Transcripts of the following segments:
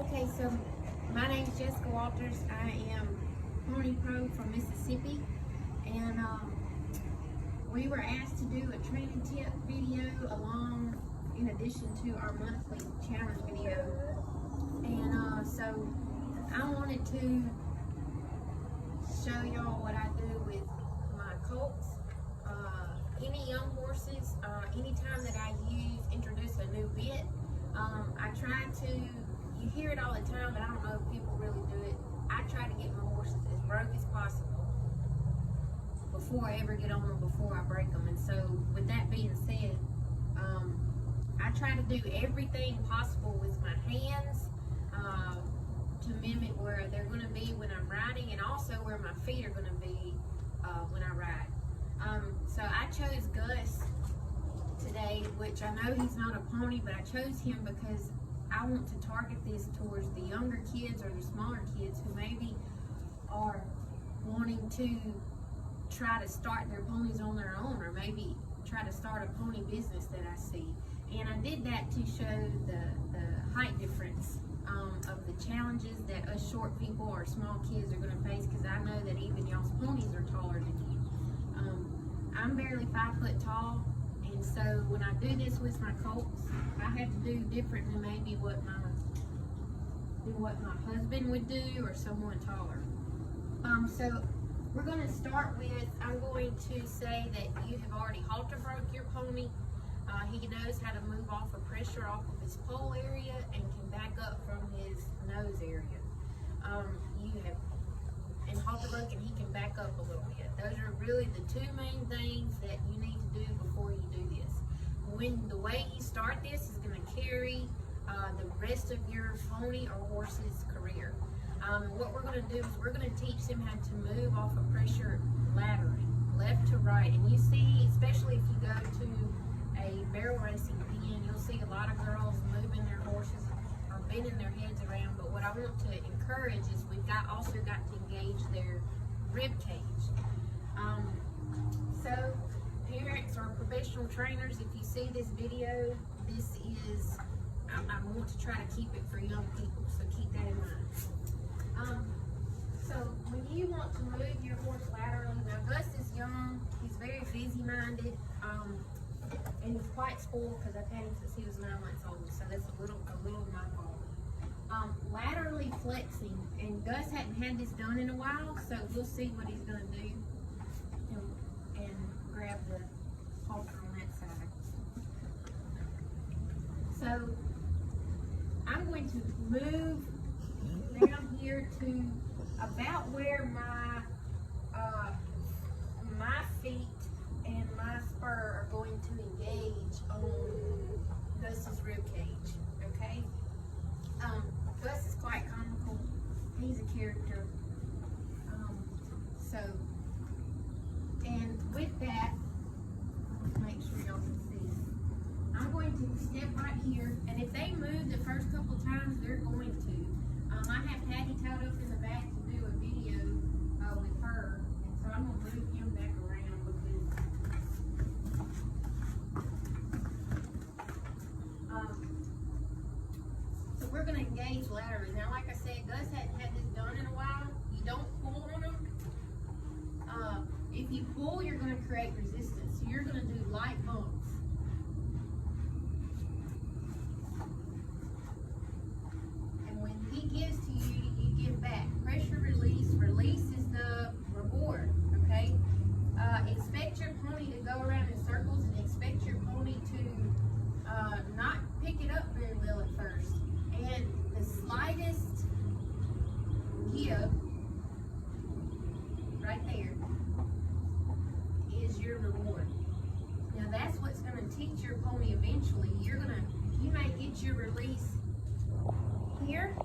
Okay, so my name is Jessica Walters. I am Pony Pro from Mississippi, and we were asked to do a training tip video along in addition to our monthly challenge video. And so I wanted to show y'all what I do with my colts. Any young horses, anytime that I introduce a new bit, I try to, you hear it all the time, but I don't know if people really do it. I try to get my horses as broke as possible before I ever get on them, before I break them. And so with that being said, I try to do everything possible with my hands to mimic where they're going to be when I'm riding, and also where my feet are going to be when I ride. So I chose Gus today, which I know he's not a pony, but I chose him because I want to target this towards the younger kids or the smaller kids who maybe are wanting to try to start their ponies on their own, or maybe try to start a pony business that I see. And I did that to show the height difference of the challenges that us short people or small kids are going to face, because I know that even y'all's ponies are taller than you. I'm barely 5 foot tall, and so when I do this with my colts, I have to do different than maybe what my husband would do, or someone taller. So we're going to start with, I'm going to say that you have already halter broke your pony. He knows how to move off of pressure off of his pole area and can back up from his nose area. You have and halter broke, and he can back up a little bit. Those are really the two main things that you need to do before you do this. The way you start this is going to carry the rest of your pony or horse's career. What we're going to do is we're going to teach them how to move off of pressure laterally, left to right. And you see, especially if you go to a barrel racing pen, you'll see a lot of girls moving their horses or bending their heads around. But what I want to encourage is we've also got to engage their rib cage. So parents or professional trainers, if you see this video, this is, I want to try to keep it for young people, so keep that in mind. So when you want to move your horse laterally, now Gus is young, he's very busy-minded, and he's quite spoiled because I've had him since he was 9 months old, so that's a little my fault. Laterally flexing, and Gus hadn't had this done in a while, so we'll see what he's going to do, and grab the halter on that side. So I'm going to move down here to about where my feet and my spur are going to engage on Gus's rib cage. Okay. Gus is quite comical. He's a character. And with that, make sure y'all can see. I'm going to step right here, and if they move the first couple times, they're going to. I have Patty tied up in the back to do a video with her, and so I'm going to move him back around so we're going to engage laterally. Now, like I said, Gus hadn't had this done in a while. You don't pull on them. If you pull, you're going to create resistance. So you're going to do light bumps. And when he gives to you, you give back. Pressure release. Release is the reward. Okay? Expect your pony to go around in circles, and expect your pony to not pick it up very well at first. And the slightest give right there is your reward. Now that's what's going to teach your pony eventually. You may get your release here,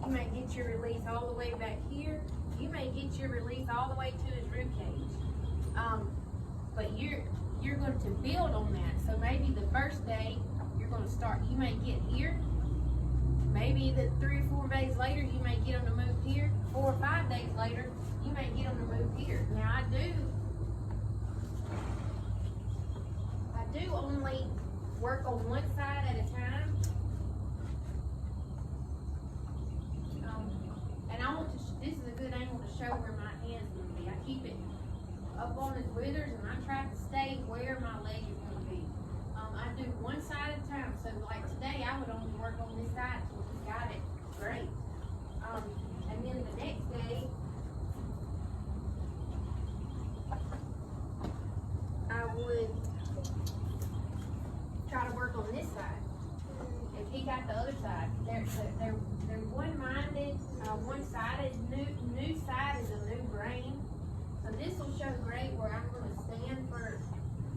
you may get your release all the way back here, you may get your release all the way to his rib cage. But you're going to build on that. So maybe the first day you're going to start, you may get here. Maybe the 3 or 4 days later, you may get them to move here. 4 or 5 days later, you may get them to move here. Now I do only work on one side at a time. withers, and I try to stay where my leg is going to be. I do one side at a time. So like today, I would only work on this side until he got it great. And then the next day, I would try to work on this side. If he got the other side, they're one-minded, one-sided. New side is a new brain. So this will show great where I'm going to stand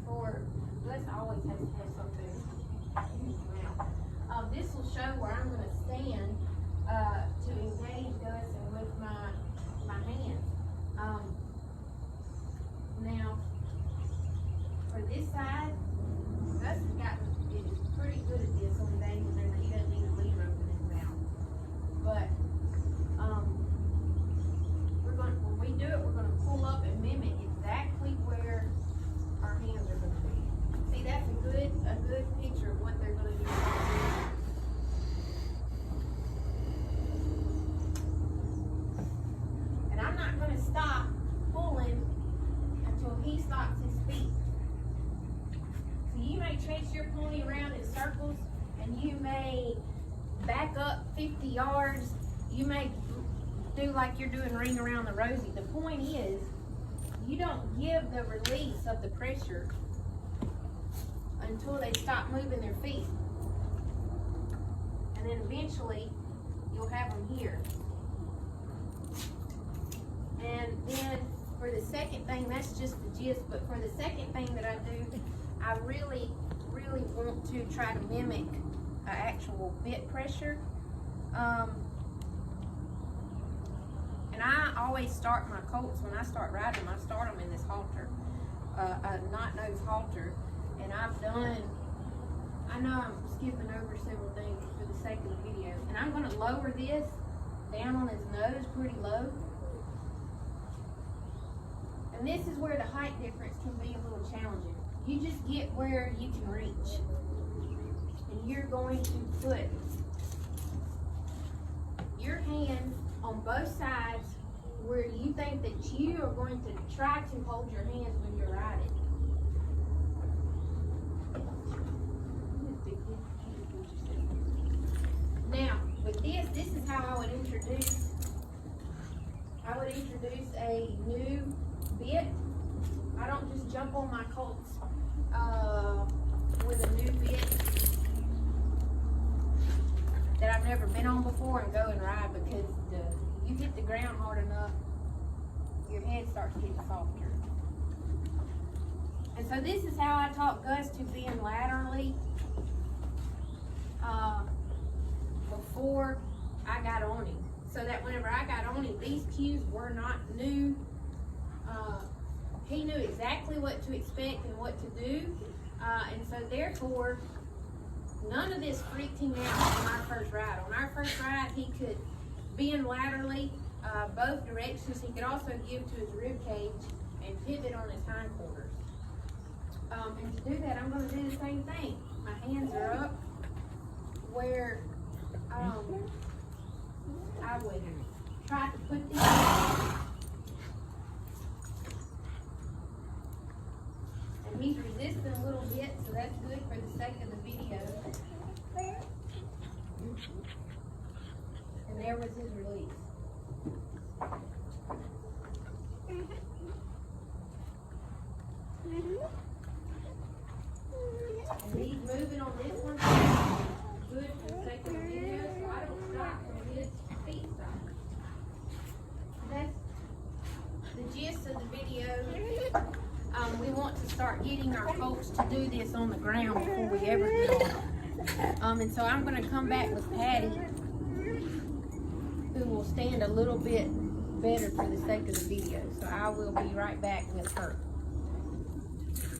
for. Gus always has to have something. This will show where I'm going to stand to engage Gus and with my hands. Now, for this side, Gus is pretty good at this on days whenever he doesn't need a lead rope in his mouth. But when we do it, we're going to pull up and mimic exactly where our hands are going to be. See, that's a good picture of what they're going to do. And I'm not going to stop pulling until he stops his feet. So you may chase your pony around in circles, and you may back up 50 yards. You may do like you're doing Ring Around the Rosie. The point is, you don't give the release of the pressure until they stop moving their feet. And then eventually, you'll have them here. And then for the second thing, that's just the gist, but for the second thing that I do, I really want to try to mimic an actual bit pressure. And I always start my colts, when I start riding them, I start them in this halter, a knot nose halter. And I know I'm skipping over several things for the sake of the video. And I'm going to lower this down on his nose pretty low. And this is where the height difference can be a little challenging. You just get where you can reach. And you're going to put your hands on both sides where you think that you are going to try to hold your hands when you're riding. Now, with this is how I would introduce a new bit. I don't just jump on my colts with a new bit that I've never been on before and go and ride, because you hit the ground hard enough, your head starts getting softer. And so this is how I taught Gus to bend laterally before I got on him. So that whenever I got on him, these cues were not new. He knew exactly what to expect and what to do. And so therefore, none of this freaked him out on our first ride. On our first ride, he could bend laterally both directions. He could also give to his rib cage and pivot on his hindquarters. And to do that, I'm going to do the same thing. My hands are up where I would try to put these. And he's resisting a little bit, so that's good for the sake of the video. And there was his release. And he's moving on this one. Good for the sake of the video, so I don't stop when his feet stop. That's the gist of the video. We want to start getting our folks to do this on the ground before we ever get on. And so I'm going to come back with Patty, who will stand a little bit better for the sake of the video. So I will be right back with her.